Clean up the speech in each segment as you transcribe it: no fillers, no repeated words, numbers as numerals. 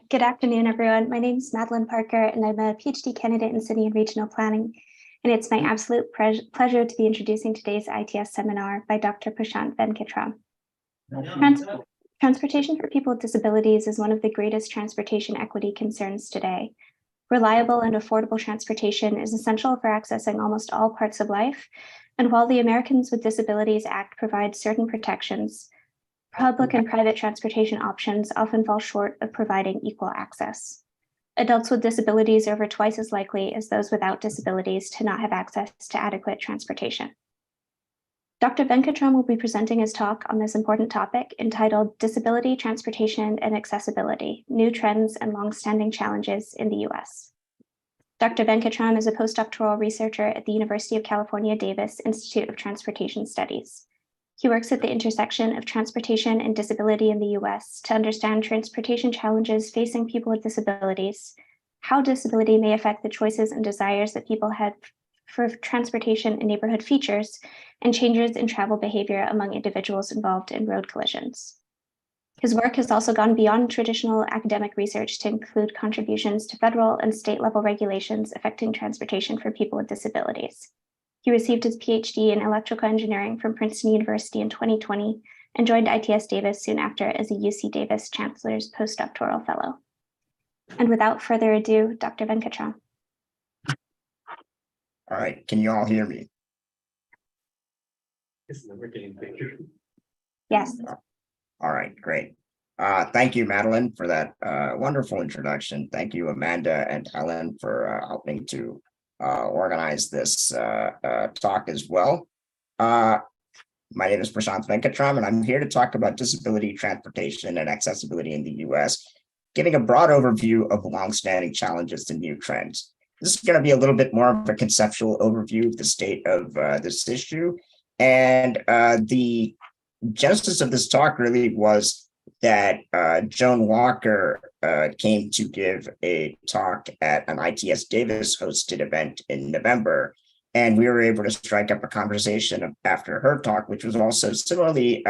Good afternoon, everyone. My name is Madeline Parker, and I'm a PhD candidate in city and regional planning. And it's my absolute pleasure to be introducing today's ITS seminar by Dr. Prashanth Venkataram. Transportation for people with disabilities is one of the greatest transportation equity concerns today. Reliable and affordable transportation is essential for accessing almost all parts of life. And while the Americans with Disabilities Act provides certain protections, public and private transportation options often fall short of providing equal access. Adults with disabilities are over twice as likely as those without disabilities to not have access to adequate transportation. Dr. Venkataram will be presenting his talk on this important topic entitled Disability, Transportation, and Accessibility, New Trends and Longstanding Challenges in the US. Dr. Venkataram is a postdoctoral researcher at the University of California, Davis Institute of Transportation Studies. He works at the intersection of transportation and disability in the US to understand transportation challenges facing people with disabilities, how disability may affect the choices and desires that people have for transportation and neighborhood features, and changes in travel behavior among individuals involved in road collisions. His work has also gone beyond traditional academic research to include contributions to federal and state level regulations affecting transportation for people with disabilities. He received his PhD in electrical engineering from Princeton University in 2020 and joined ITS Davis soon after as a UC Davis Chancellor's postdoctoral fellow. And without further ado, Dr. Venkataram. All right, can you all hear me? Yes. All right, great. Thank you, Madeline, for that wonderful introduction. Thank you, Amanda and Helen, for helping to organize this talk as well. My name is Prashanth Venkataram, and I'm here to talk about disability, transportation, and accessibility in the US, giving a broad overview of longstanding challenges and new trends. This is going to be a little bit more of a conceptual overview of the state of this issue. And the genesis of this talk really was that Joan Walker came to give a talk at an ITS Davis hosted event in November. And we were able to strike up a conversation after her talk, which was also similarly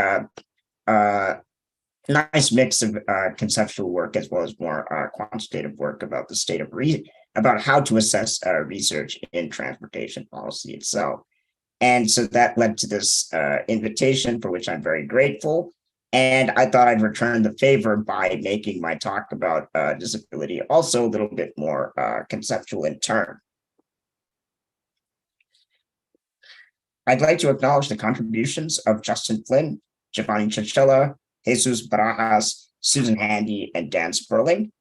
nice mix of conceptual work as well as more quantitative work about the state of about how to assess research in transportation policy itself. And so that led to this invitation, for which I'm very grateful. And I thought I'd return the favor by making my talk about disability also a little bit more conceptual in turn. I'd like to acknowledge the contributions of Justin Flynn, Giovanni Chinchilla, Jesus Barajas, Susan Handy, and Dan Sperling.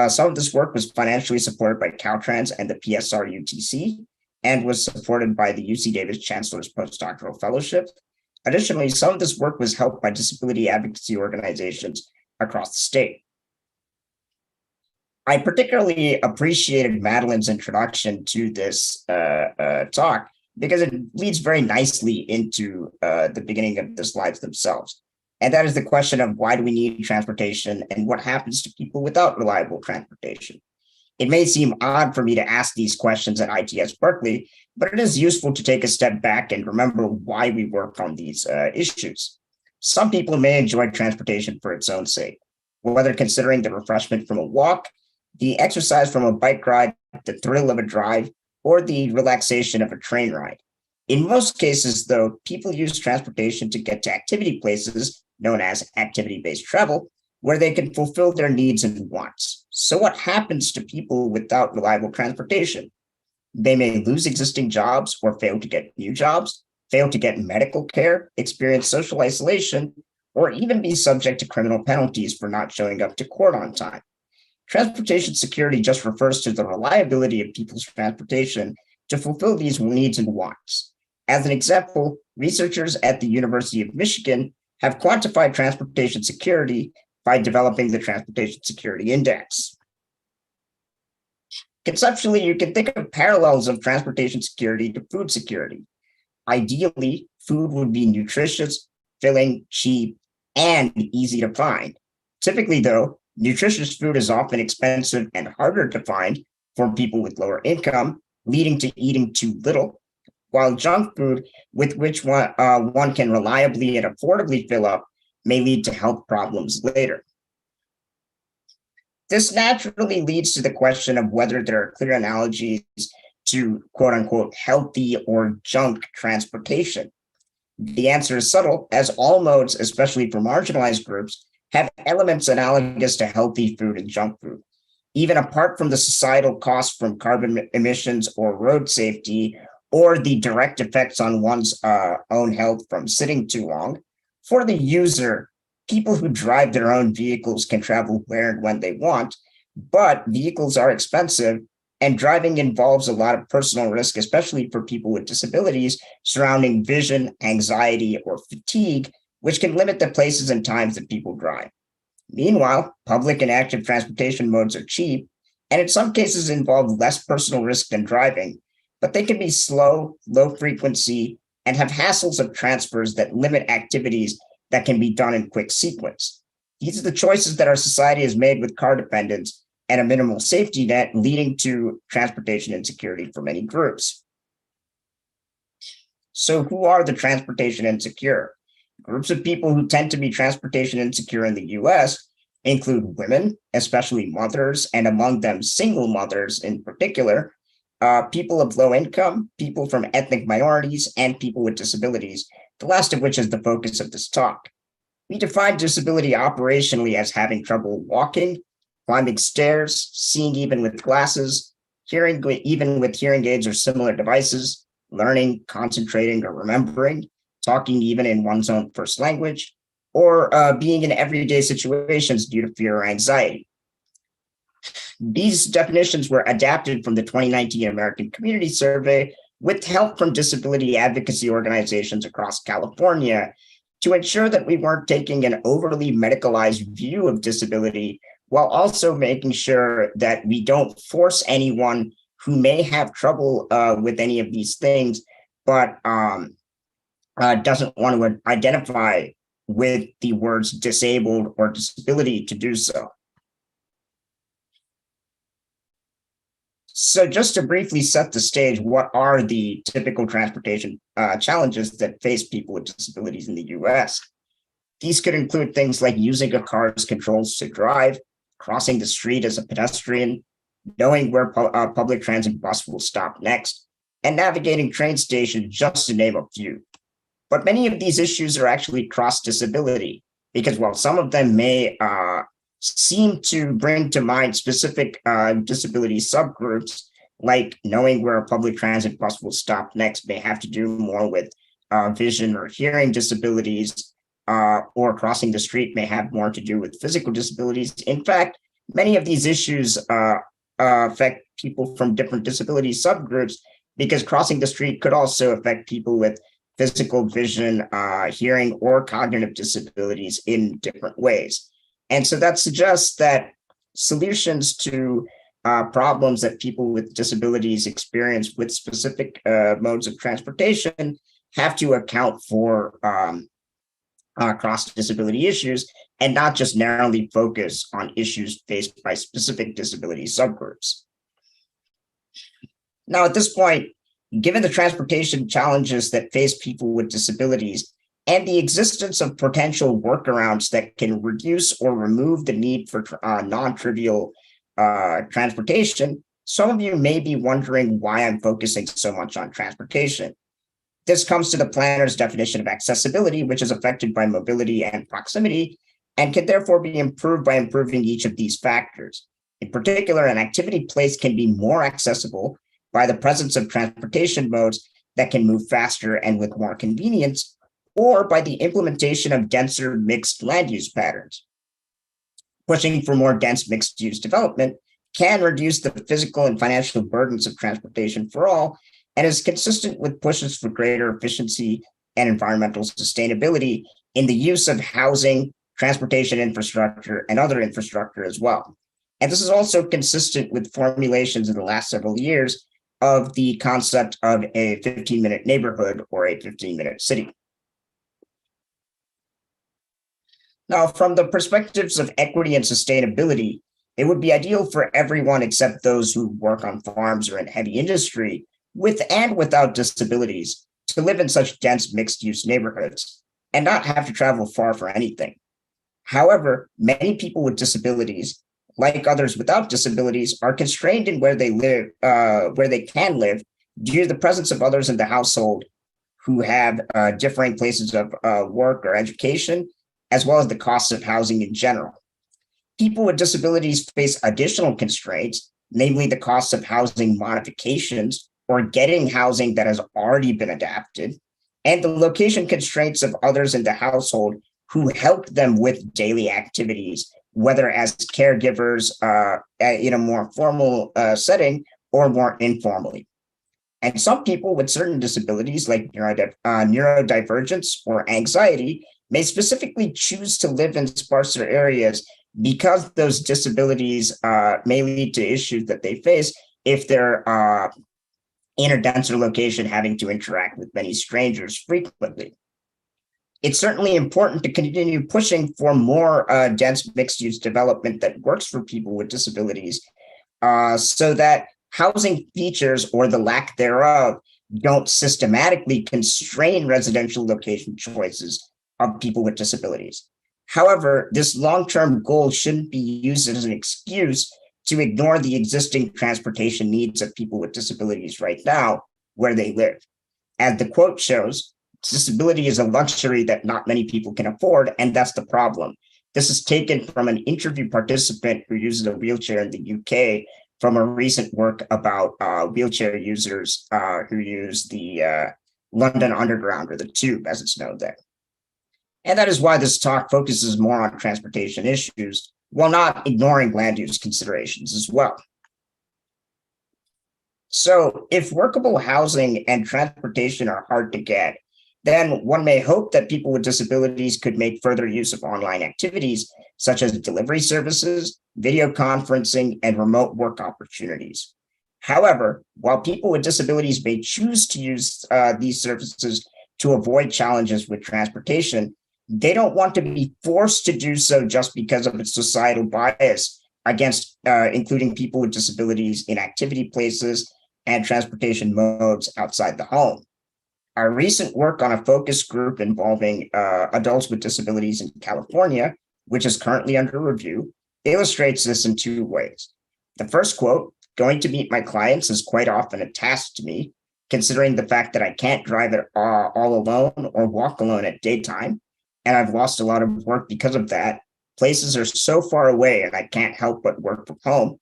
Some of this work was financially supported by Caltrans and the PSR-UTC, and was supported by the UC Davis Chancellor's Postdoctoral Fellowship. Additionally, some of this work was helped by disability advocacy organizations across the state. I particularly appreciated Madeline's introduction to this talk because it leads very nicely into the beginning of the slides themselves. And that is the question of why do we need transportation and what happens to people without reliable transportation? It may seem odd for me to ask these questions at ITS Berkeley, but it is useful to take a step back and remember why we work on these issues. Some people may enjoy transportation for its own sake, whether considering the refreshment from a walk, the exercise from a bike ride, the thrill of a drive, or the relaxation of a train ride. In most cases, though, people use transportation to get to activity places known as activity-based travel, where they can fulfill their needs and wants. So what happens to people without reliable transportation? They may lose existing jobs or fail to get new jobs, fail to get medical care, experience social isolation, or even be subject to criminal penalties for not showing up to court on time. Transportation security just refers to the reliability of people's transportation to fulfill these needs and wants. As an example, researchers at the University of Michigan have quantified transportation security by developing the Transportation Security Index. Conceptually, you can think of parallels of transportation security to food security. Ideally, food would be nutritious, filling, cheap, and easy to find. Typically, though, nutritious food is often expensive and harder to find for people with lower income, leading to eating too little, while junk food with which one can reliably and affordably fill up may lead to health problems later. This naturally leads to the question of whether there are clear analogies to quote unquote healthy or junk transportation. The answer is subtle, as all modes, especially for marginalized groups, have elements analogous to healthy food and junk food. Even apart from the societal costs from carbon emissions or road safety, or the direct effects on one's own health from sitting too long, for the user, people who drive their own vehicles can travel where and when they want, but vehicles are expensive and driving involves a lot of personal risk, especially for people with disabilities, surrounding vision, anxiety, or fatigue, which can limit the places and times that people drive. Meanwhile, public and active transportation modes are cheap, and in some cases involve less personal risk than driving, but they can be slow, low frequency, and have hassles of transfers that limit activities that can be done in quick sequence. These are the choices that our society has made with car dependence and a minimal safety net, leading to transportation insecurity for many groups. So who are the transportation insecure? Groups of people who tend to be transportation insecure in the US include women, especially mothers, and among them single mothers in particular, people of low income, people from ethnic minorities, and people with disabilities, the last of which is the focus of this talk. We define disability operationally as having trouble walking, climbing stairs, seeing even with glasses, hearing even with hearing aids or similar devices, learning, concentrating, or remembering, talking even in one's own first language, or being in everyday situations due to fear or anxiety. These definitions were adapted from the 2019 American Community Survey with help from disability advocacy organizations across California to ensure that we weren't taking an overly medicalized view of disability, while also making sure that we don't force anyone who may have trouble with any of these things, but doesn't want to identify with the words disabled or disability to do so. So just to briefly set the stage, what are the typical transportation challenges that face people with disabilities in the US? These could include things like using a car's controls to drive, crossing the street as a pedestrian, knowing where public transit bus will stop next, and navigating train stations, just to name a few. But many of these issues are actually cross-disability, because while some of them may seem to bring to mind specific disability subgroups, like knowing where a public transit bus will stop next may have to do more with vision or hearing disabilities, or crossing the street may have more to do with physical disabilities. In fact, many of these issues affect people from different disability subgroups, because crossing the street could also affect people with physical, vision, hearing, or cognitive disabilities in different ways. And so that suggests that solutions to problems that people with disabilities experience with specific modes of transportation have to account for cross-disability issues and not just narrowly focus on issues faced by specific disability subgroups. Now, at this point, given the transportation challenges that face people with disabilities and the existence of potential workarounds that can reduce or remove the need for non-trivial transportation, some of you may be wondering why I'm focusing so much on transportation. This comes to the planner's definition of accessibility, which is affected by mobility and proximity, and can therefore be improved by improving each of these factors. In particular, an activity place can be more accessible by the presence of transportation modes that can move faster and with more convenience, or by the implementation of denser mixed land use patterns. Pushing for more dense mixed use development can reduce the physical and financial burdens of transportation for all, and is consistent with pushes for greater efficiency and environmental sustainability in the use of housing, transportation infrastructure, and other infrastructure as well. And this is also consistent with formulations in the last several years of the concept of a 15-minute neighborhood or a 15-minute city. Now, from the perspectives of equity and sustainability, it would be ideal for everyone except those who work on farms or in heavy industry, with and without disabilities, to live in such dense mixed-use neighborhoods and not have to travel far for anything. However, many people with disabilities, like others without disabilities, are constrained in where they live, where they can live, due to the presence of others in the household who have differing places of work or education, as well as the costs of housing in general. People with disabilities face additional constraints, namely the costs of housing modifications or getting housing that has already been adapted, and the location constraints of others in the household who help them with daily activities, whether as caregivers in a more formal setting or more informally. And some people with certain disabilities, like neurodivergence or anxiety, may specifically choose to live in sparser areas because those disabilities may lead to issues that they face if they're in a denser location having to interact with many strangers frequently. It's certainly important to continue pushing for more dense mixed-use development that works for people with disabilities so that housing features or the lack thereof don't systematically constrain residential location choices of people with disabilities. However, this long-term goal shouldn't be used as an excuse to ignore the existing transportation needs of people with disabilities right now where they live. As the quote shows, disability is a luxury that not many people can afford, and that's the problem. This is taken from an interview participant who uses a wheelchair in the UK from a recent work about wheelchair users who use the London Underground, or the Tube as it's known there. And that is why this talk focuses more on transportation issues while not ignoring land use considerations as well. So if workable housing and transportation are hard to get, then one may hope that people with disabilities could make further use of online activities such as delivery services, video conferencing, and remote work opportunities. However, while people with disabilities may choose to use these services to avoid challenges with transportation, they don't want to be forced to do so just because of its societal bias against including people with disabilities in activity places and transportation modes outside the home. Our recent work on a focus group involving adults with disabilities in California, which is currently under review, illustrates this in two ways. The first quote, "Going to meet my clients is quite often a task to me, considering the fact that I can't drive it all alone or walk alone at daytime, and I've lost a lot of work because of that. Places are so far away and I can't help but work from home,"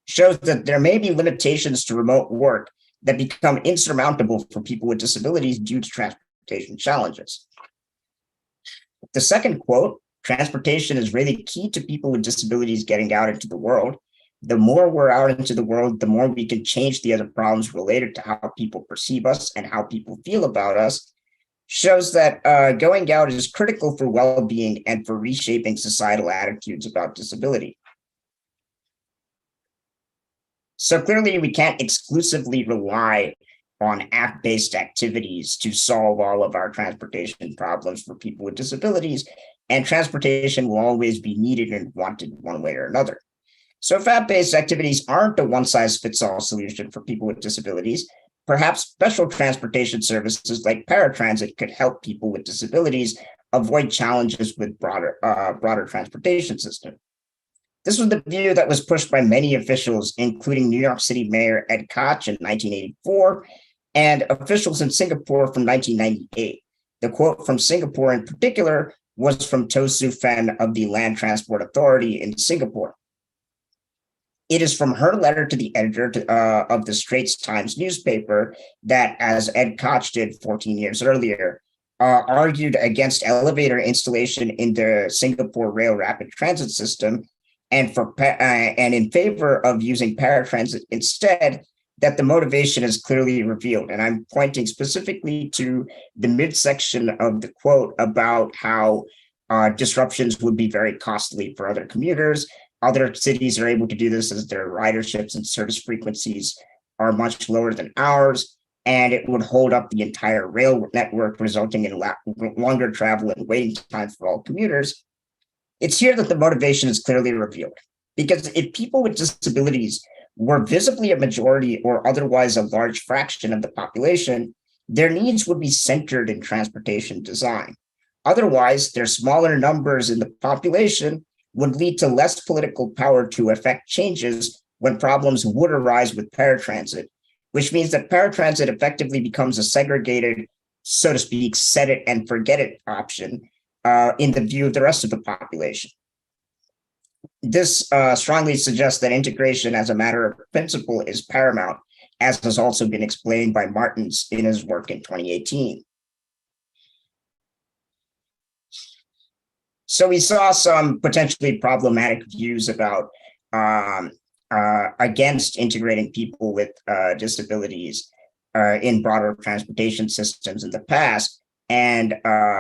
shows that there may be limitations to remote work that become insurmountable for people with disabilities due to transportation challenges. The second quote, "Transportation is really key to people with disabilities getting out into the world. The more we're out into the world, the more we can change the other problems related to how people perceive us and how people feel about us," shows that going out is critical for well-being and for reshaping societal attitudes about disability. So clearly, we can't exclusively rely on app-based activities to solve all of our transportation problems for people with disabilities, and transportation will always be needed and wanted one way or another. So if app-based activities aren't a one-size-fits-all solution for people with disabilities, perhaps special transportation services like paratransit could help people with disabilities avoid challenges with broader transportation system. This was the view that was pushed by many officials, including New York City Mayor Ed Koch in 1984 and officials in Singapore from 1998. The quote from Singapore in particular was from To Soo Fen of the Land Transport Authority in Singapore. It is from her letter to the editor of the Straits Times newspaper that, as Ed Koch did 14 years earlier, argued against elevator installation in the Singapore Rail Rapid Transit System and in favor of using paratransit instead, that the motivation is clearly revealed. And I'm pointing specifically to the midsection of the quote about how disruptions would be very costly for other commuters. Other cities are able to do this as their riderships and service frequencies are much lower than ours, and it would hold up the entire rail network, resulting in longer travel and waiting times for all commuters. It's here that the motivation is clearly revealed, because if people with disabilities were visibly a majority or otherwise a large fraction of the population, their needs would be centered in transportation design. Otherwise, their smaller numbers in the population would lead to less political power to affect changes when problems would arise with paratransit, which means that paratransit effectively becomes a segregated, so to speak, set it and forget it option in the view of the rest of the population. This strongly suggests that integration as a matter of principle is paramount, as has also been explained by Martins in his work in 2018. So we saw some potentially problematic views about against integrating people with disabilities in broader transportation systems in the past, and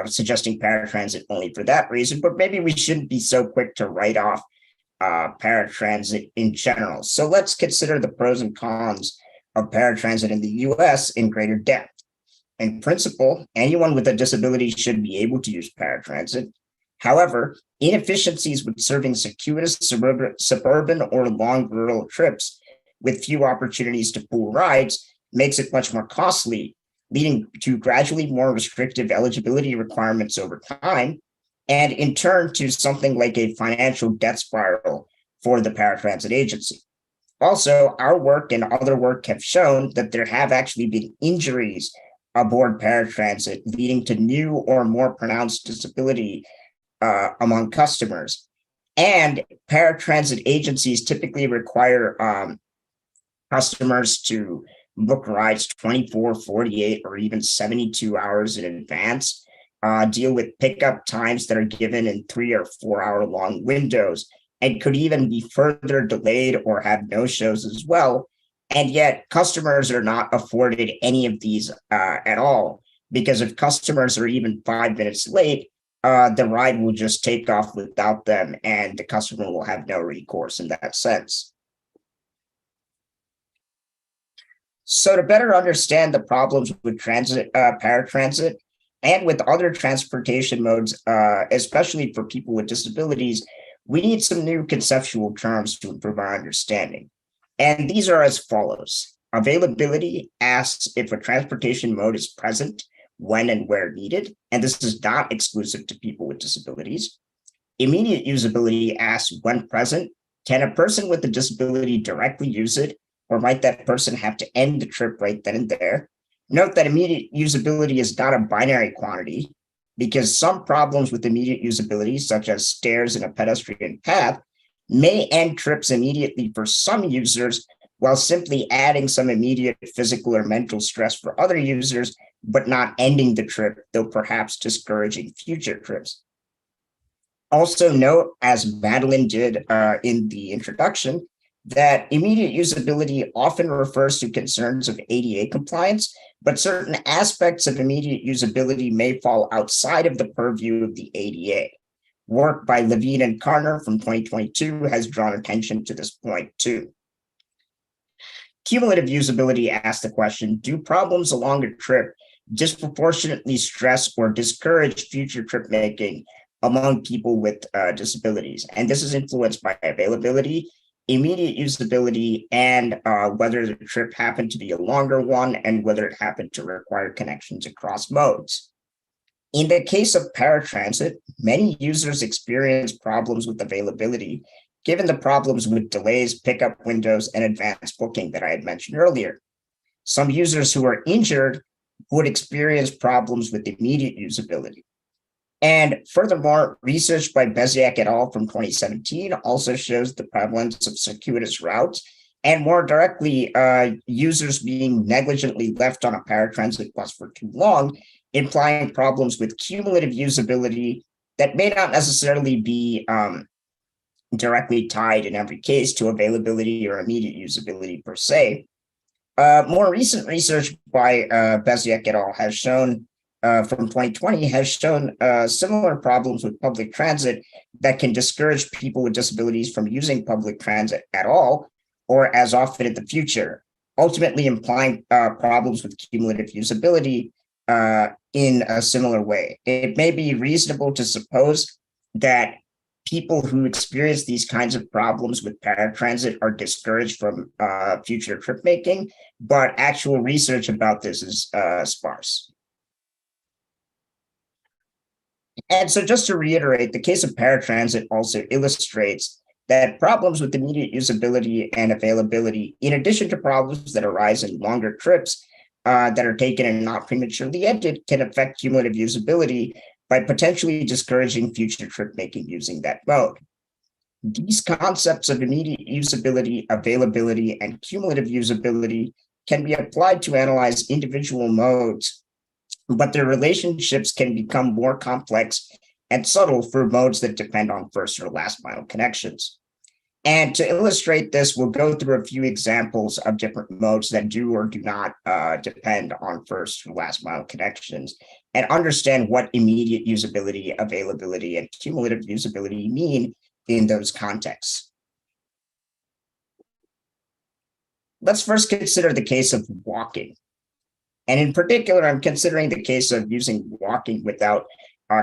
suggesting paratransit only for that reason. But maybe we shouldn't be so quick to write off paratransit in general. So let's consider the pros and cons of paratransit in the US in greater depth. In principle, anyone with a disability should be able to use paratransit. However, inefficiencies with serving circuitous suburban or long rural trips with few opportunities to pool rides makes it much more costly, leading to gradually more restrictive eligibility requirements over time, and in turn to something like a financial death spiral for the paratransit agency. Also, our work and other work have shown that there have actually been injuries aboard paratransit, leading to new or more pronounced disability among customers. And paratransit agencies typically require customers to book rides 24, 48, or even 72 hours in advance, deal with pickup times that are given in 3 or 4 hour long windows, and could even be further delayed or have no shows as well. And yet customers are not afforded any of these at all, because if customers are even 5 minutes late, the ride will just take off without them, and the customer will have no recourse in that sense. So to better understand the problems with paratransit, and with other transportation modes, especially for people with disabilities, we need some new conceptual terms to improve our understanding. And these are as follows. Availability asks if a transportation mode is present when and where needed, and this is not exclusive to people with disabilities. Immediate usability asks, when present, can a person with a disability directly use it, or might that person have to end the trip right then and there? Note that immediate usability is not a binary quantity, because some problems with immediate usability, such as stairs in a pedestrian path, may end trips immediately for some users, while simply adding some immediate physical or mental stress for other users, but not ending the trip, though perhaps discouraging future trips. Also note, as Madeline did in the introduction, that immediate usability often refers to concerns of ADA compliance, but certain aspects of immediate usability may fall outside of the purview of the ADA. Work by Levine and Karner from 2022 has drawn attention to this point too. Cumulative usability asks the question, do problems along a trip disproportionately stress or discourage future trip making among people with disabilities? And this is influenced by availability, immediate usability, and whether the trip happened to be a longer one and whether it happened to require connections across modes. In the case of paratransit, many users experience problems with availability, given the problems with delays, pickup windows, and advanced booking that I had mentioned earlier. Some users who are injured would experience problems with immediate usability. And furthermore, research by Beziak et al. From 2017 also shows the prevalence of circuitous routes, and more directly, users being negligently left on a paratransit bus for too long, implying problems with cumulative usability that may not necessarily be directly tied in every case to availability or immediate usability per se. More recent research by Beziak et al. Has shown from 2020 has shown similar problems with public transit that can discourage people with disabilities from using public transit at all or as often in the future, ultimately implying problems with cumulative usability in a similar way. It may be reasonable to suppose that people who experience these kinds of problems with paratransit are discouraged from future trip making, but actual research about this is sparse. And so just to reiterate, the case of paratransit also illustrates that problems with immediate usability and availability, in addition to problems that arise in longer trips that are taken and not prematurely ended, can affect cumulative usability by potentially discouraging future trip making using that mode. These concepts of immediate usability, availability, and cumulative usability can be applied to analyze individual modes, but their relationships can become more complex and subtle for modes that depend on first or last mile connections. And to illustrate this, we'll go through a few examples of different modes that do or do not depend on first or last mile connections, and understand what immediate usability, availability, and cumulative usability mean in those contexts. Let's first consider the case of walking. And in particular, I'm considering the case of using walking without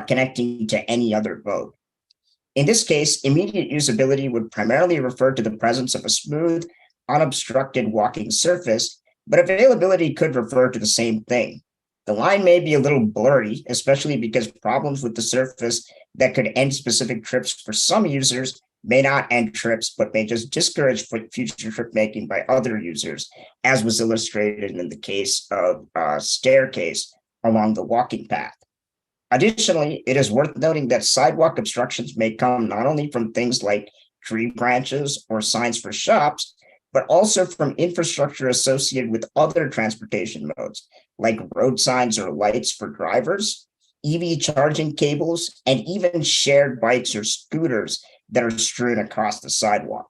connecting to any other mode. In this case, immediate usability would primarily refer to the presence of a smooth, unobstructed walking surface, but availability could refer to the same thing. The line may be a little blurry, especially because problems with the surface that could end specific trips for some users may not end trips, but may just discourage future trip making by other users, as was illustrated in the case of a staircase along the walking path. Additionally, it is worth noting that sidewalk obstructions may come not only from things like tree branches or signs for shops, but also from infrastructure associated with other transportation modes, like road signs or lights for drivers, EV charging cables, and even shared bikes or scooters that are strewn across the sidewalk.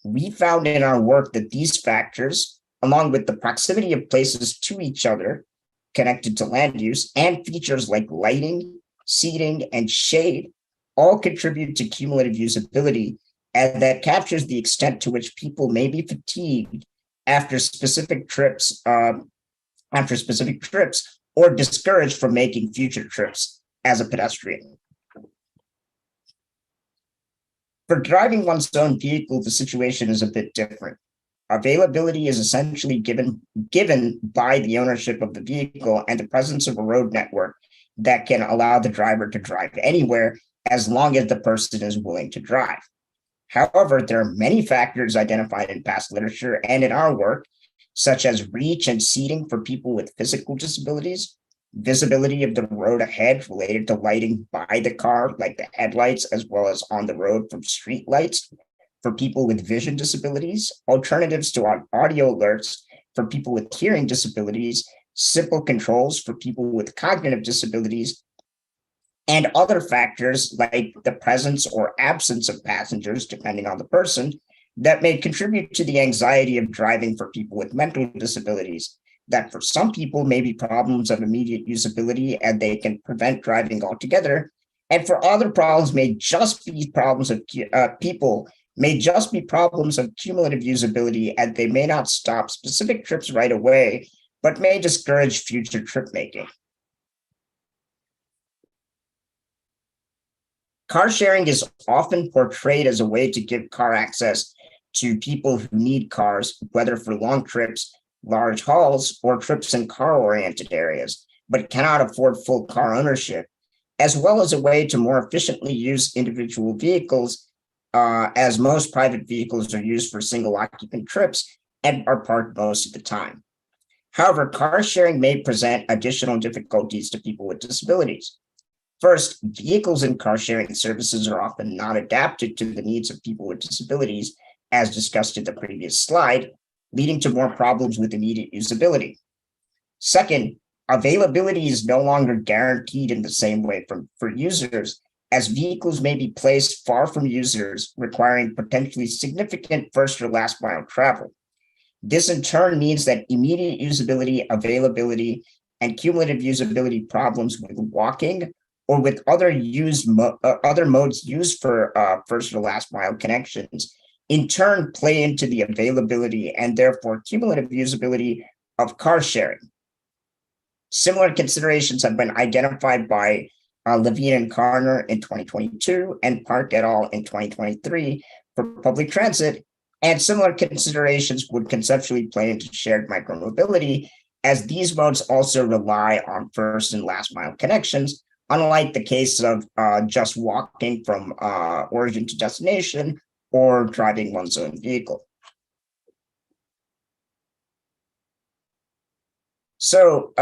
We found in our work that these factors, along with the proximity of places to each other, connected to land use, and features like lighting, seating, and shade all contribute to cumulative usability, and that captures the extent to which people may be fatigued after specific trips or discouraged from making future trips as a pedestrian. For driving one's own vehicle, the situation is a bit different. Availability is essentially given by the ownership of the vehicle and the presence of a road network that can allow the driver to drive anywhere as long as the person is willing to drive. However, there are many factors identified in past literature and in our work, such as reach and seating for people with physical disabilities, visibility of the road ahead related to lighting by the car, like the headlights, as well as on the road from street lights, for people with vision disabilities, alternatives to audio alerts for people with hearing disabilities, simple controls for people with cognitive disabilities, and other factors like the presence or absence of passengers, depending on the person, that may contribute to the anxiety of driving for people with mental disabilities, that for some people may be problems of immediate usability and they can prevent driving altogether, and for other problems may just be problems of problems of cumulative usability, and they may not stop specific trips right away, but may discourage future trip making. Car sharing is often portrayed as a way to give car access to people who need cars, whether for long trips, large hauls, or trips in car-oriented areas, but cannot afford full car ownership, as well as a way to more efficiently use individual vehicles, as most private vehicles are used for single occupant trips and are parked most of the time. However, car sharing may present additional difficulties to people with disabilities. First, vehicles in car sharing services are often not adapted to the needs of people with disabilities, as discussed in the previous slide, leading to more problems with immediate usability. Second, availability is no longer guaranteed in the same way for users, as vehicles may be placed far from users, requiring potentially significant first or last mile travel. This in turn means that immediate usability, availability, and cumulative usability problems with walking or with other modes used for first or last mile connections in turn play into the availability and therefore cumulative usability of car sharing. Similar considerations have been identified by Levine and Carner in 2022 and Park et al. In 2023 for public transit, and similar considerations would conceptually play into shared micromobility, as these modes also rely on first and last mile connections, unlike the case of just walking from origin to destination or driving one's own vehicle. So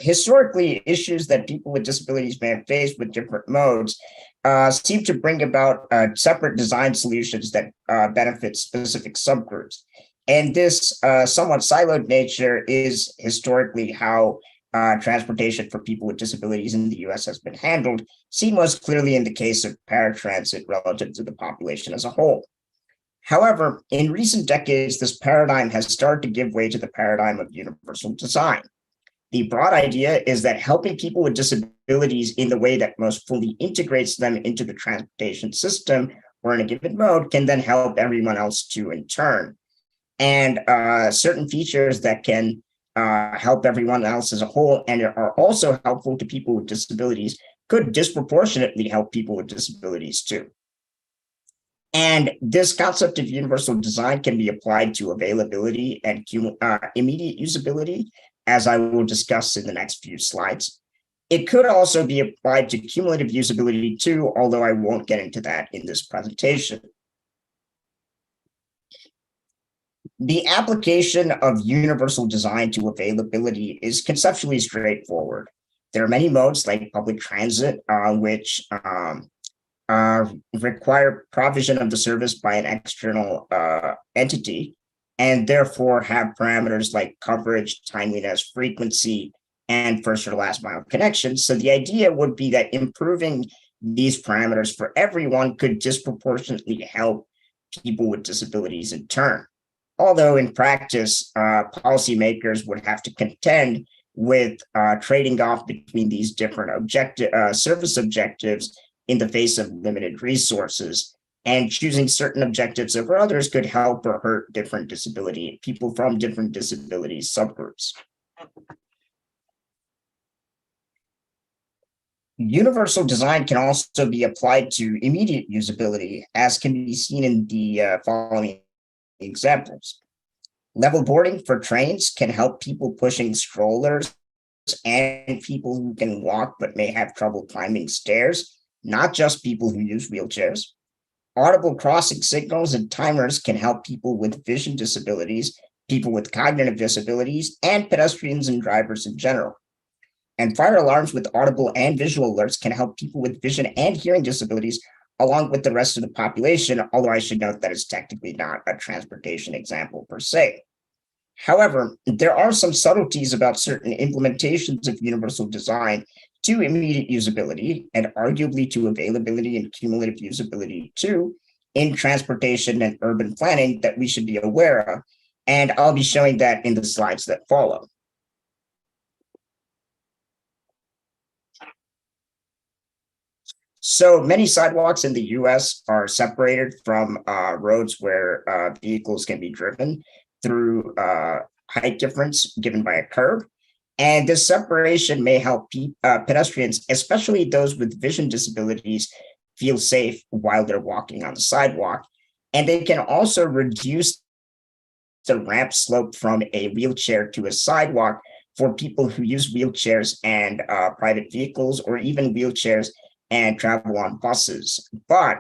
historically, issues that people with disabilities may have faced with different modes seem to bring about separate design solutions that benefit specific subgroups. And this somewhat siloed nature is historically how transportation for people with disabilities in the US has been handled, seen most clearly in the case of paratransit relative to the population as a whole. However, in recent decades, this paradigm has started to give way to the paradigm of universal design. The broad idea is that helping people with disabilities in the way that most fully integrates them into the transportation system or in a given mode can then help everyone else too in turn. And certain features that can help everyone else as a whole and are also helpful to people with disabilities could disproportionately help people with disabilities too. And this concept of universal design can be applied to availability and immediate usability, as I will discuss in the next few slides. It could also be applied to cumulative usability too, although I won't get into that in this presentation. The application of universal design to availability is conceptually straightforward. There are many modes like public transit, which require provision of the service by an external entity, and therefore have parameters like coverage, timeliness, frequency, and first or last mile connections. So the idea would be that improving these parameters for everyone could disproportionately help people with disabilities in turn. Although in practice, policymakers would have to contend with trading off between these different service objectives in the face of limited resources, and choosing certain objectives over others could help or hurt different people from different disability subgroups. Universal design can also be applied to immediate usability, as can be seen in the following examples. Level boarding for trains can help people pushing strollers and people who can walk but may have trouble climbing stairs, not just people who use wheelchairs. Audible crossing signals and timers can help people with vision disabilities, people with cognitive disabilities, and pedestrians and drivers in general. And fire alarms with audible and visual alerts can help people with vision and hearing disabilities, along with the rest of the population, although I should note that it's technically not a transportation example per se. However, there are some subtleties about certain implementations of universal design to immediate usability and arguably to availability and cumulative usability too in transportation and urban planning that we should be aware of. And I'll be showing that in the slides that follow. So many sidewalks in the US are separated from roads where vehicles can be driven through height difference given by a curb. And this separation may help pedestrians, especially those with vision disabilities, feel safe while they're walking on the sidewalk. And they can also reduce the ramp slope from a wheelchair to a sidewalk for people who use wheelchairs and private vehicles, or even wheelchairs and travel on buses. But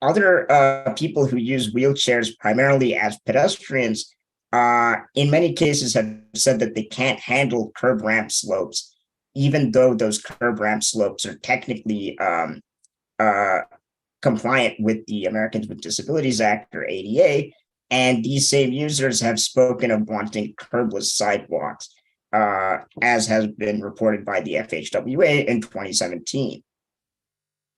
other people who use wheelchairs primarily as pedestrians, in many cases have said that they can't handle curb ramp slopes, even though those curb ramp slopes are technically compliant with the Americans with Disabilities Act, or ADA. And these same users have spoken of wanting curbless sidewalks, as has been reported by the FHWA in 2017.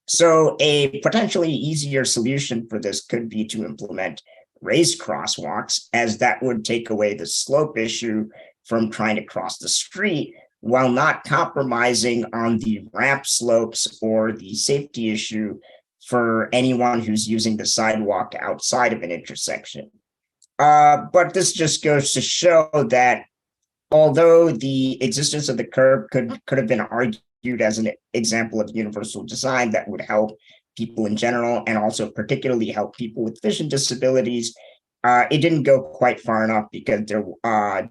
So a potentially easier solution for this could be to implement raised crosswalks, as that would take away the slope issue from trying to cross the street while not compromising on the ramp slopes or the safety issue for anyone who's using the sidewalk outside of an intersection. But this just goes to show that although the existence of the curb could have been argued as an example of universal design that would help people in general and also particularly help people with vision disabilities, it didn't go quite far enough, because there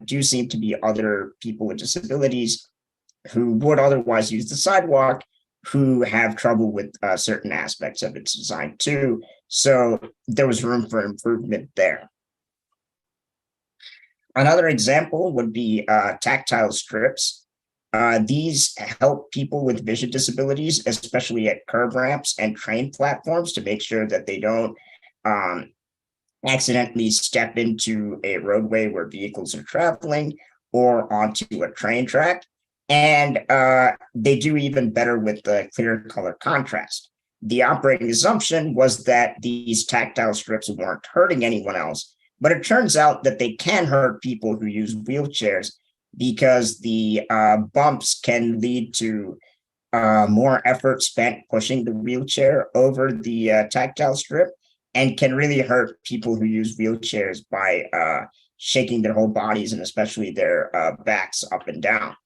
do seem to be other people with disabilities who would otherwise use the sidewalk who have trouble with certain aspects of its design too. So there was room for improvement there. Another example would be tactile strips. These help people with vision disabilities, especially at curb ramps and train platforms, to make sure that they don't accidentally step into a roadway where vehicles are traveling or onto a train track. And they do even better with the clear color contrast. The operating assumption was that these tactile strips weren't hurting anyone else, but it turns out that they can hurt people who use wheelchairs because the bumps can lead to more effort spent pushing the wheelchair over the tactile strip, and can really hurt people who use wheelchairs by shaking their whole bodies and especially their backs up and down.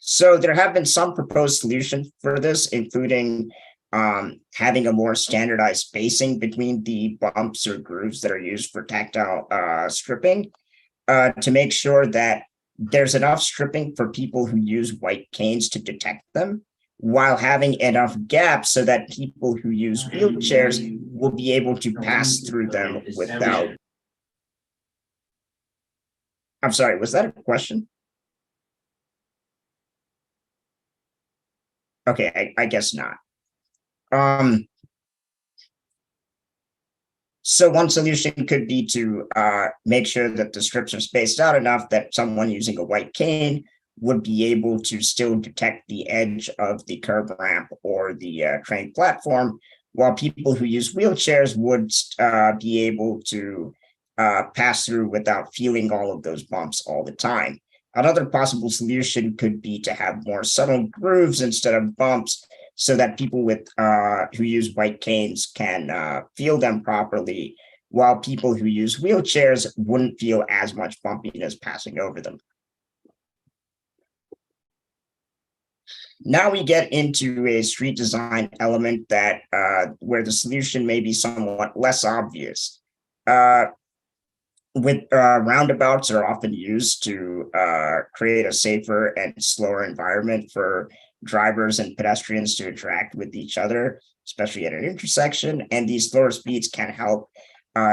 So there have been some proposed solutions for this, including having a more standardized spacing between the bumps or grooves that are used for tactile stripping to make sure that there's enough stripping for people who use white canes to detect them, while having enough gaps so that people who use wheelchairs will be able to pass through them without. I'm sorry, was that a question? Okay, I guess not. So one solution could be to make sure that the strips are spaced out enough that someone using a white cane would be able to still detect the edge of the curb ramp or the train platform, while people who use wheelchairs would be able to pass through without feeling all of those bumps all the time. Another possible solution could be to have more subtle grooves instead of bumps, so that people with who use white canes can feel them properly, while people who use wheelchairs wouldn't feel as much bumpiness passing over them. Now we get into a street design element that where the solution may be somewhat less obvious. Roundabouts are often used to create a safer and slower environment for drivers and pedestrians to interact with each other, especially at an intersection. And these slower speeds can help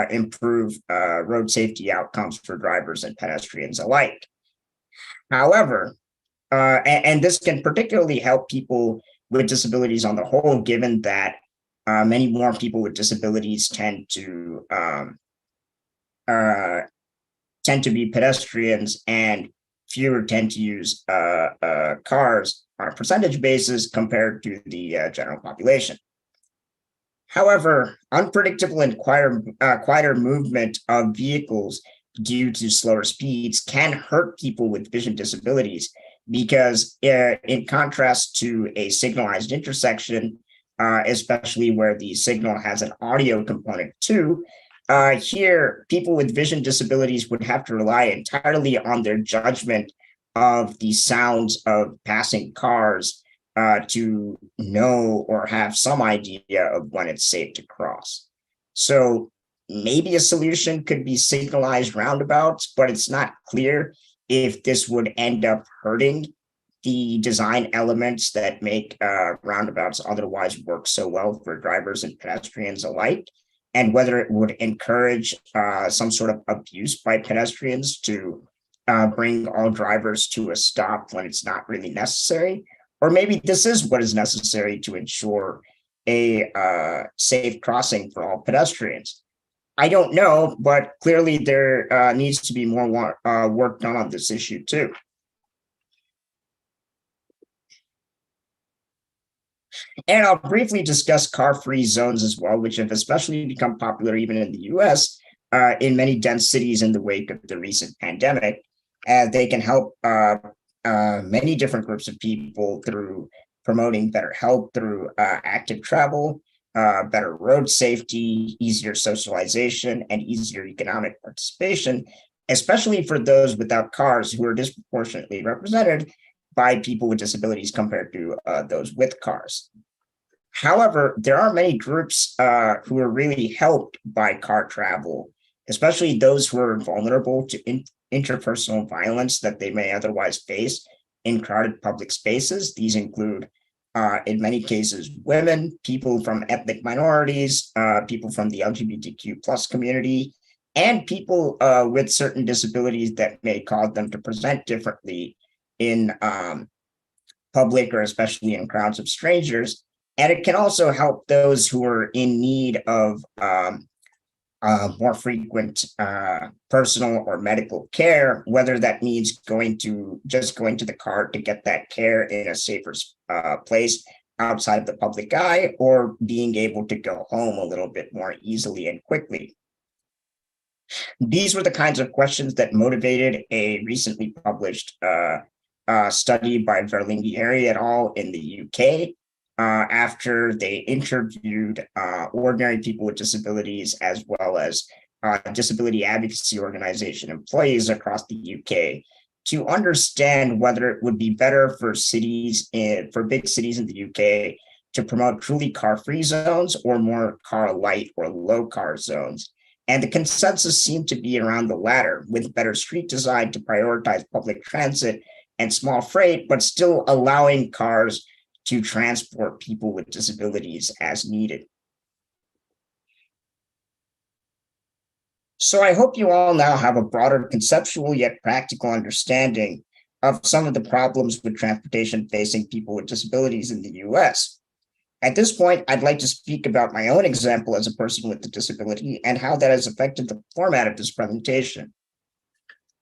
improve road safety outcomes for drivers and pedestrians alike. However, and this can particularly help people with disabilities on the whole, given that many more people with disabilities tend to be pedestrians, and fewer tend to use cars on a percentage basis compared to the general population. However, unpredictable and quieter movement of vehicles due to slower speeds can hurt people with vision disabilities, because in contrast to a signalized intersection, especially where the signal has an audio component too, here, people with vision disabilities would have to rely entirely on their judgment of the sounds of passing cars to know or have some idea of when it's safe to cross. So maybe a solution could be signalized roundabouts, but it's not clear if this would end up hurting the design elements that make roundabouts otherwise work so well for drivers and pedestrians alike, and whether it would encourage some sort of abuse by pedestrians to bring all drivers to a stop when it's not really necessary. Or maybe this is what is necessary to ensure a safe crossing for all pedestrians. I don't know, but clearly there needs to be more work done on this issue too. And I'll briefly discuss car-free zones as well, which have especially become popular even in the US in many dense cities in the wake of the recent pandemic, as they can help many different groups of people through promoting better health through active travel, better road safety, easier socialization, and easier economic participation, especially for those without cars who are disproportionately represented by people with disabilities compared to those with cars. However, there are many groups who are really helped by car travel, especially those who are vulnerable to interpersonal violence that they may otherwise face in crowded public spaces. These include in many cases, women, people from ethnic minorities, people from the LGBTQ plus community, and people with certain disabilities that may cause them to present differently in public or especially in crowds of strangers. And it can also help those who are in need of more frequent personal or medical care, whether that means going to the car to get that care in a safer place outside of the public eye, or being able to go home a little bit more easily and quickly. These were the kinds of questions that motivated a recently published study by Verlinghieri et al. In the UK, after they interviewed ordinary people with disabilities as well as disability advocacy organization employees across the UK to understand whether it would be better for big cities in the UK to promote truly car-free zones or more car light or low car zones. And the consensus seemed to be around the latter, with better street design to prioritize public transit and small freight, but still allowing cars to transport people with disabilities as needed. So I hope you all now have a broader conceptual yet practical understanding of some of the problems with transportation facing people with disabilities in the US. At this point, I'd like to speak about my own example as a person with a disability and how that has affected the format of this presentation.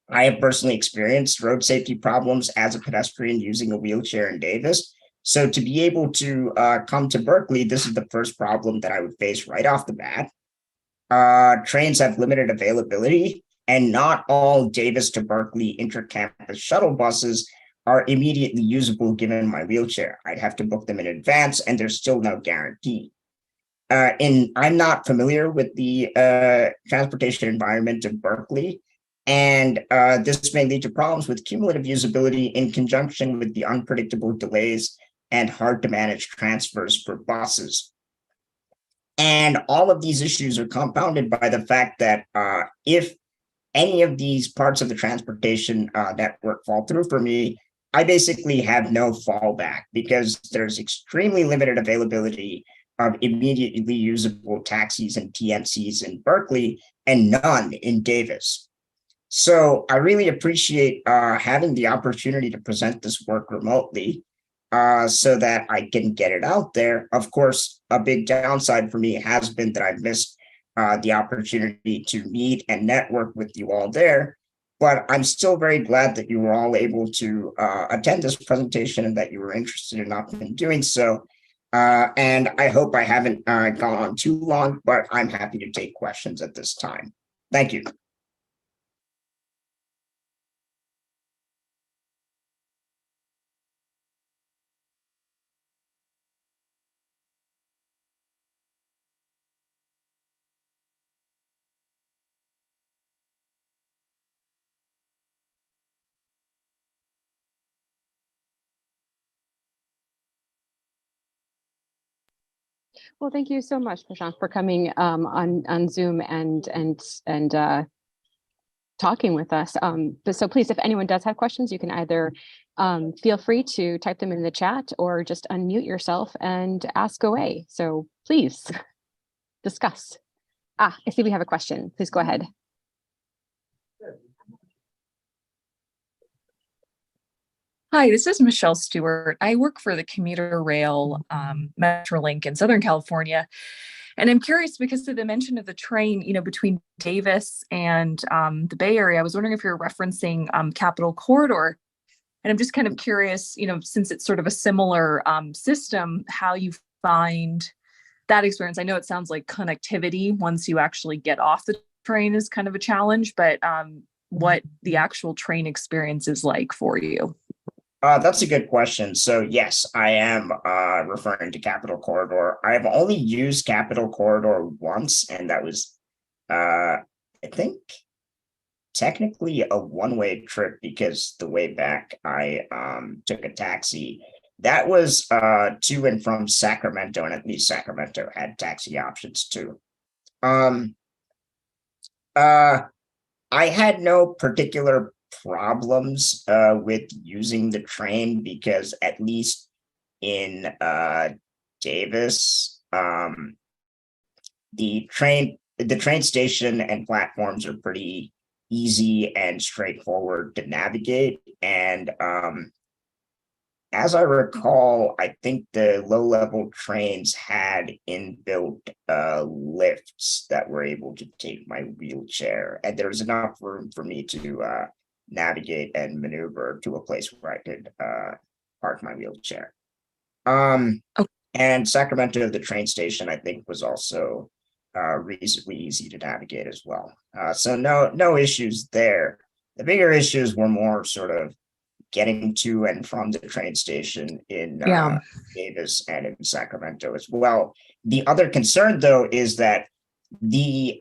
I have personally experienced road safety problems as a pedestrian using a wheelchair in Davis. So to be able to come to Berkeley, this is the first problem that I would face right off the bat. Trains have limited availability, and not all Davis to Berkeley intercampus shuttle buses are immediately usable given my wheelchair. I'd have to book them in advance, and there's still no guarantee. I'm not familiar with the transportation environment of Berkeley, and this may lead to problems with cumulative usability in conjunction with the unpredictable delays and hard to manage transfers for buses. And all of these issues are compounded by the fact that if any of these parts of the transportation network fall through for me, I basically have no fallback because there's extremely limited availability of immediately usable taxis and TNCs in Berkeley and none in Davis. So I really appreciate having the opportunity to present this work remotely so that I can get it out there. Of course, a big downside for me has been that I've missed the opportunity to meet and network with you all there. But I'm still very glad that you were all able to attend this presentation and that you were interested enough in doing so. And I hope I haven't gone on too long, but I'm happy to take questions at this time. Thank you. Well, thank you so much, Prashanth, for coming on Zoom and talking with us. So please, if anyone does have questions, you can either feel free to type them in the chat or just unmute yourself and ask away. So please discuss. I see we have a question. Please go ahead. Hi, this is Michelle Stewart. I work for the commuter rail Metrolink in Southern California. And I'm curious because of the mention of the train, between Davis and the Bay Area, I was wondering if you're referencing Capital Corridor. And I'm just kind of curious, since it's sort of a similar system, how you find that experience. I know it sounds like connectivity once you actually get off the train is kind of a challenge, but what the actual train experience is like for you. That's a good question. So yes, I am referring to Capital Corridor. I have only used Capital Corridor once, and that was, I think, technically a one-way trip because the way back I took a taxi. That was to and from Sacramento, and at least Sacramento had taxi options too. I had no particular problems with using the train because at least in Davis, the train station and platforms are pretty easy and straightforward to navigate. And as I recall, I think the low-level trains had inbuilt lifts that were able to take my wheelchair, and there was enough room for me to navigate and maneuver to a place where I could park my wheelchair. Okay. And Sacramento, the train station, I think, was also reasonably easy to navigate as well. So no issues there. The bigger issues were more sort of getting to and from the train station in Yeah. Davis and in Sacramento as well. The other concern, though, is that the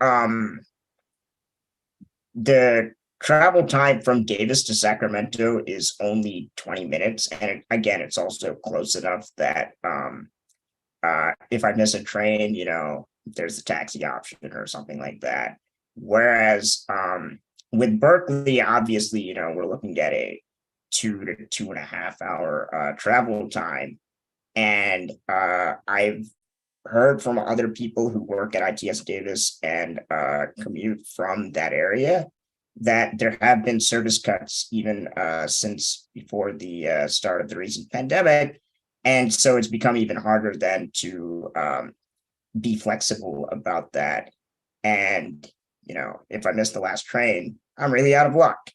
travel time from Davis to Sacramento is only 20 minutes, and again, it's also close enough that if I miss a train, there's a taxi option or something like that. Whereas with Berkeley, obviously, we're looking at a 2 to 2.5 hour travel time. And I've heard from other people who work at ITS Davis and commute from that area that there have been service cuts even since before the start of the recent pandemic. And so it's become even harder then to be flexible about that. And, if I miss the last train, I'm really out of luck.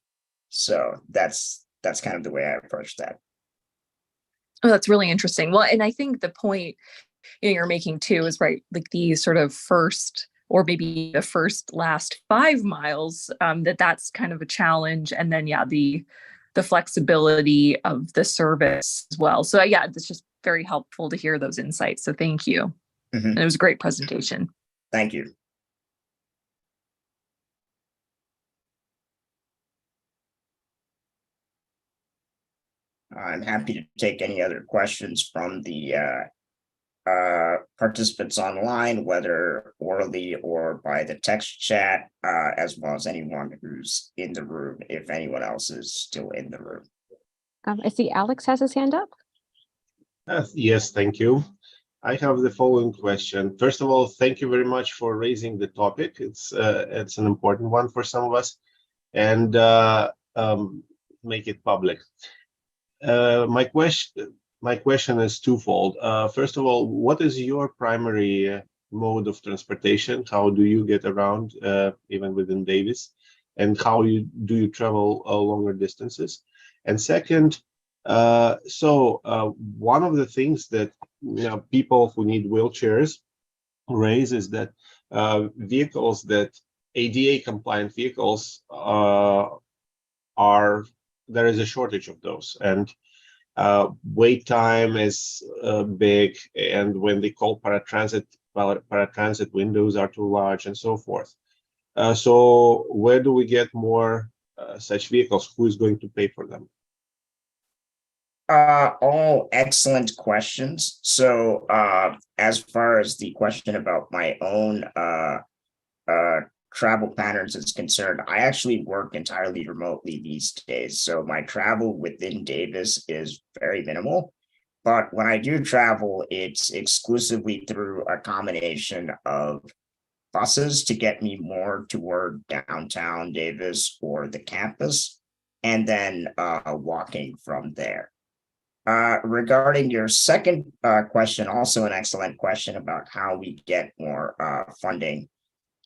So that's kind of the way I approach that. Oh, that's really interesting. Well, and I think the point you're making too is right, like the sort of first or maybe the last 5 miles, that's kind of a challenge. And then, the flexibility of the service as well. So it's just very helpful to hear those insights. So thank you. Mm-hmm. And it was a great presentation. Thank you. I'm happy to take any other questions from the participants online, whether orally or by the text chat, as well as anyone who's in the room, if anyone else is still in the room. I see Alex has his hand up. Yes, thank you. I have the following question. First of all, thank you very much for raising the topic. It's an important one for some of us, and make it public. My question is twofold. First of all, what is your primary mode of transportation? How do you get around, even within Davis? And how do you travel longer distances? And second, one of the things that people who need wheelchairs raise is that vehicles that ADA compliant vehicles there is a shortage of those, and wait time is big, and when they call paratransit windows are too large and so forth. So where do we get more such vehicles? Who is going to pay for them? All excellent questions. So as far as the question about my own travel patterns is concerned, I actually work entirely remotely these days. So my travel within Davis is very minimal. But when I do travel, it's exclusively through a combination of buses to get me more toward downtown Davis or the campus, and then walking from there. Regarding your second question, also an excellent question about how we get more funding.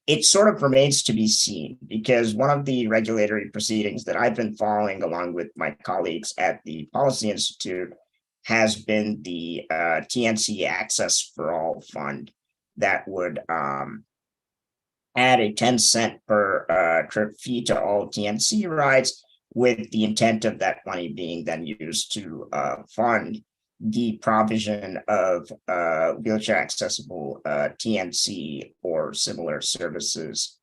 It sort of remains to be seen, because one of the regulatory proceedings that I've been following along with my colleagues at the Policy Institute has been the TNC Access for All Fund that would add a 10-cent per trip fee to all TNC rides, with the intent of that money being then used to fund the provision of wheelchair accessible TNC or similar services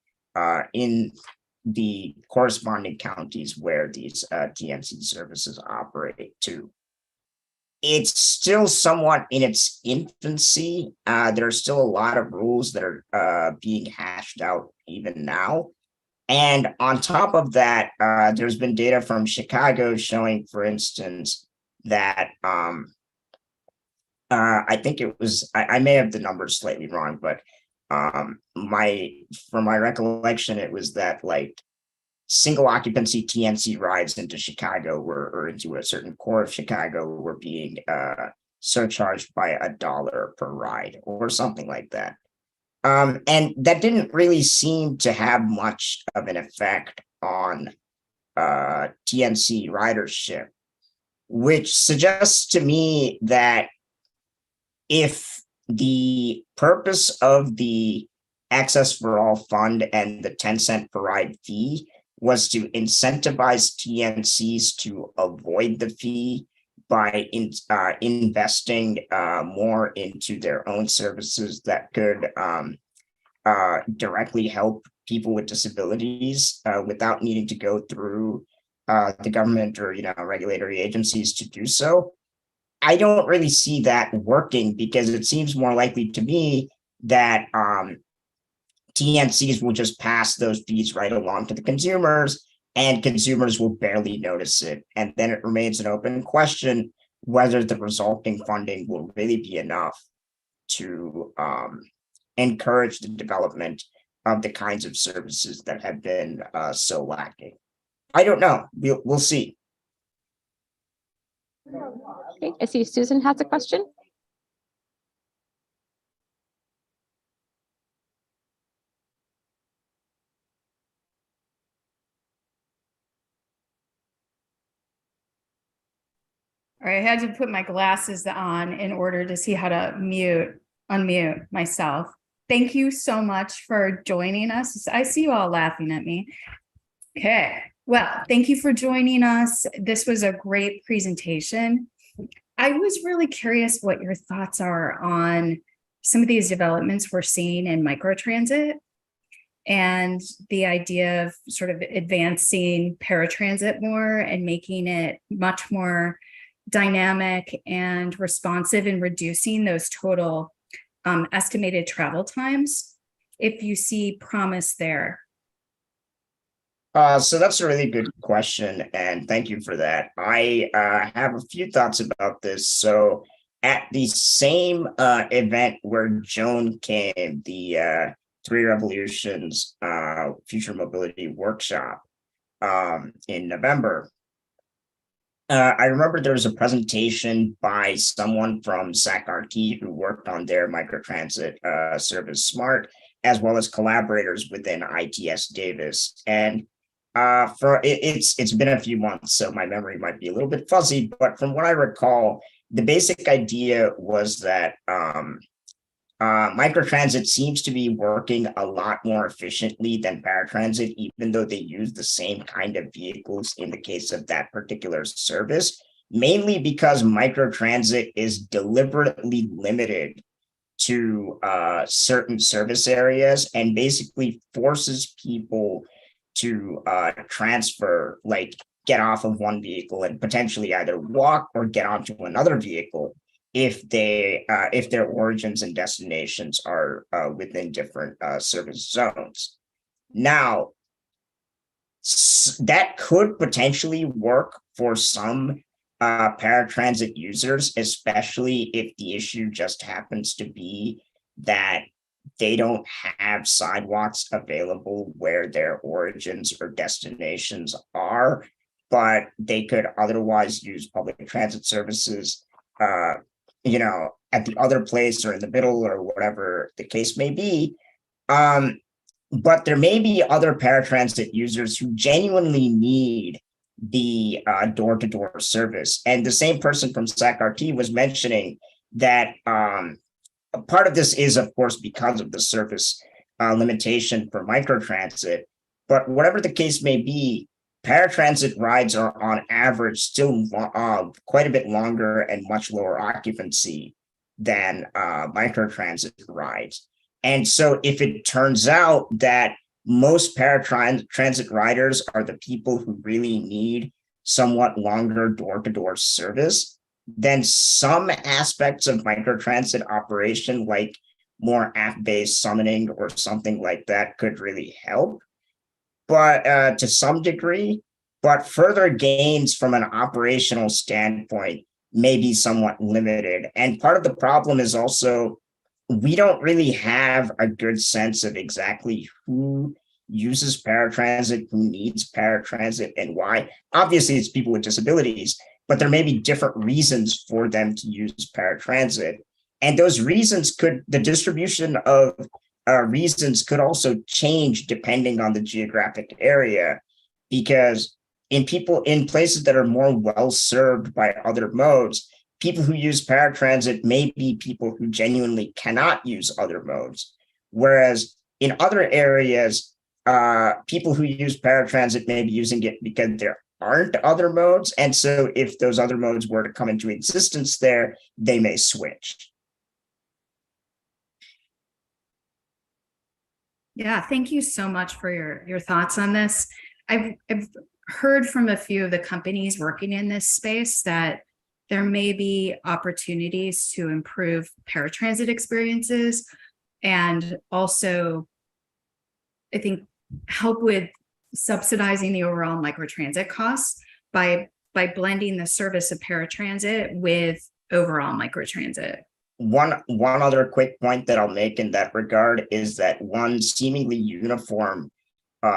in the corresponding counties where these TNC services operate to. It's still somewhat in its infancy. There are still a lot of rules that are being hashed out even now. And on top of that, there's been data from Chicago showing, for instance, that I think it was, I may have the numbers slightly wrong, but from my recollection, it was that like single occupancy TNC rides into Chicago or into a certain core of Chicago were being surcharged by $1 per ride or something like that. And that didn't really seem to have much of an effect on TNC ridership, which suggests to me that if the purpose of the Access for All fund and the 10-cent per ride fee was to incentivize TNCs to avoid the fee by investing more into their own services that could directly help people with disabilities without needing to go through the government or regulatory agencies to do so. I don't really see that working because it seems more likely to me that TNCs will just pass those fees right along to the consumers, and consumers will barely notice it. And then it remains an open question whether the resulting funding will really be enough to encourage the development of the kinds of services that have been so lacking. I don't know. We'll see. Okay, I see Susan has a question. All right, I had to put my glasses on in order to see how to unmute myself. Thank you so much for joining us. I see you all laughing at me. Okay, well, thank you for joining us. This was a great presentation. I was really curious what your thoughts are on some of these developments we're seeing in microtransit and the idea of sort of advancing paratransit more and making it much more dynamic and responsive and reducing those total estimated travel times, if you see promise there. So that's a really good question, and thank you for that. I have a few thoughts about this. So at the same event where Joan came, the Three Revolutions Future Mobility Workshop in November, I remember there was a presentation by someone from SAC-RT who worked on their microtransit service SMART, as well as collaborators within ITS Davis. And it's been a few months, so my memory might be a little bit fuzzy, but from what I recall, the basic idea was that microtransit seems to be working a lot more efficiently than paratransit, even though they use the same kind of vehicles in the case of that particular service, mainly because microtransit is deliberately limited to certain service areas and basically forces people to transfer, like get off of one vehicle and potentially either walk or get onto another vehicle if their origins and destinations are within different service zones. Now, that could potentially work for some paratransit users, especially if the issue just happens to be that they don't have sidewalks available where their origins or destinations are, but they could otherwise use public transit services at the other place or in the middle or whatever the case may be. But there may be other paratransit users who genuinely need the door-to-door service. And the same person from SAC-RT was mentioning that part of this is, of course, because of the service limitation for microtransit. But whatever the case may be, paratransit rides are on average still quite a bit longer and much lower occupancy than microtransit rides. And so if it turns out that most paratransit riders are the people who really need somewhat longer door-to-door service, then some aspects of microtransit operation, like more app-based summoning or something like that, could really help. But to some degree, but further gains from an operational standpoint may be somewhat limited. And part of the problem is also we don't really have a good sense of exactly who uses paratransit, who needs paratransit, and why. Obviously, it's people with disabilities, but there may be different reasons for them to use paratransit. And those reasons the distribution of reasons could also change depending on the geographic area, because in places that are more well served by other modes, people who use paratransit may be people who genuinely cannot use other modes. Whereas in other areas, people who use paratransit may be using it because there aren't other modes. And so if those other modes were to come into existence there, they may switch. Yeah, thank you so much for your thoughts on this. I've heard from a few of the companies working in this space that there may be opportunities to improve paratransit experiences, and also, I think, help with subsidizing the overall microtransit costs by blending the service of paratransit with overall microtransit. One other quick point that I'll make in that regard is that one seemingly uniform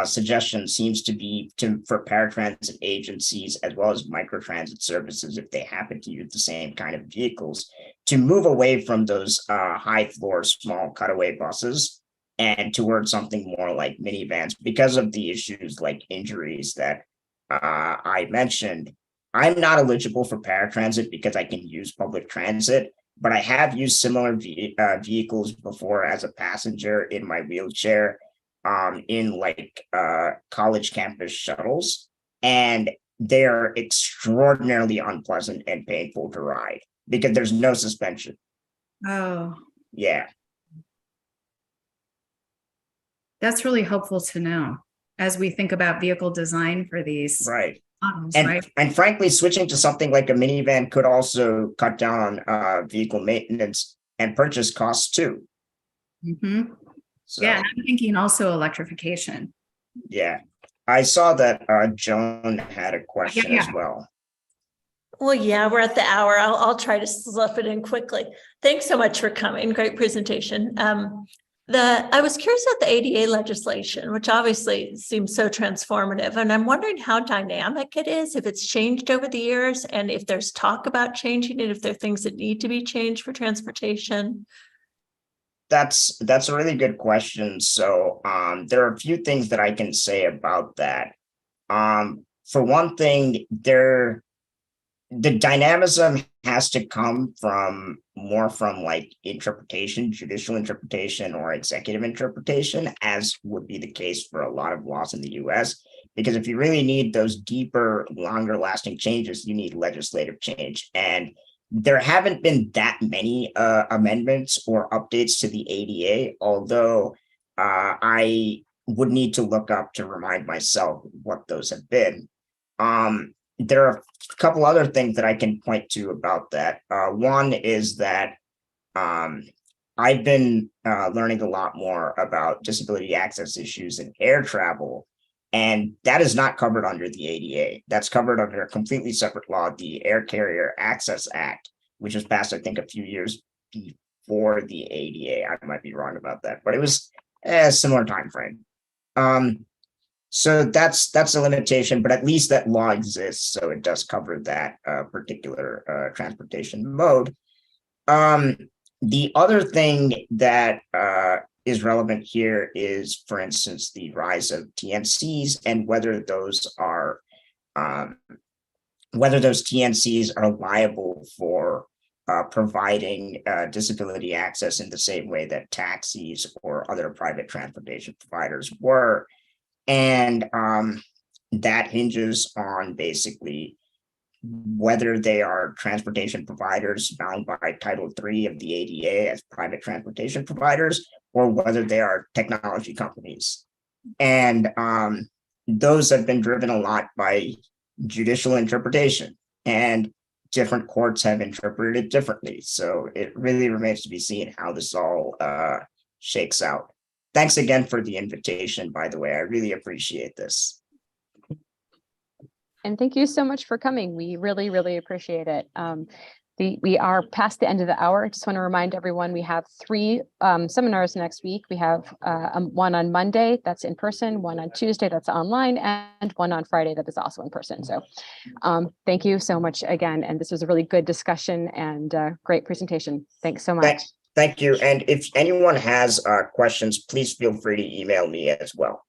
suggestion seems to be for paratransit agencies as well as microtransit services, if they happen to use the same kind of vehicles, to move away from those high floor, small cutaway buses and towards something more like minivans because of the issues like injuries that I mentioned. I'm not eligible for paratransit because I can use public transit, but I have used similar vehicles before as a passenger in my wheelchair in like college campus shuttles, and they're extraordinarily unpleasant and painful to ride because there's no suspension. Oh, Yeah. that's really helpful to know as we think about vehicle design for these Right. models, And, right? and frankly, switching to something like a minivan could also cut down on vehicle maintenance and purchase costs too. Mm-hmm. So, Yeah, and I'm thinking also electrification. yeah. I saw that Joan had a question as well. Well, yeah, we're at the hour. I'll try to slip it in quickly. Thanks so much for coming. Great presentation. I was curious about the ADA legislation, which obviously seems so transformative. And I'm wondering how dynamic it is, if it's changed over the years, and if there's talk about changing it, if there are things that need to be changed for transportation. That's a really good question. So there are a few things that I can say about that. For one thing, the dynamism has to come more from like interpretation, judicial interpretation or executive interpretation, as would be the case for a lot of laws in the US. Because if you really need those deeper, longer lasting changes, you need legislative change. And there haven't been that many amendments or updates to the ADA, although I would need to look up to remind myself what those have been. There are a couple other things that I can point to about that. One is that I've been learning a lot more about disability access issues in air travel, and that is not covered under the ADA. That's covered under a completely separate law, the Air Carrier Access Act, which was passed, I think, a few years before the ADA. I might be wrong about that, but it was a similar time frame. So that's a limitation, but at least that law exists, so it does cover that particular transportation mode. The other thing that is relevant here is, for instance, the rise of TNCs and whether those TNCs are liable for providing disability access in the same way that taxis or other private transportation providers were. And that hinges on basically whether they are transportation providers bound by Title III of the ADA as private transportation providers, or whether they are technology companies. And those have been driven a lot by judicial interpretation, and different courts have interpreted it differently. So it really remains to be seen how this all shakes out. Thanks again for the invitation, by the way. I really appreciate this. And thank you so much for coming. We really, really appreciate it. We are past the end of the hour. I just want to remind everyone we have 3 seminars next week. We have one on Monday that's in person, one on Tuesday that's online, and one on Friday that is also in person. So thank you so much again. And this was a really good discussion and great presentation. Thanks so much. Thank you. And if anyone has questions, please feel free to email me as well.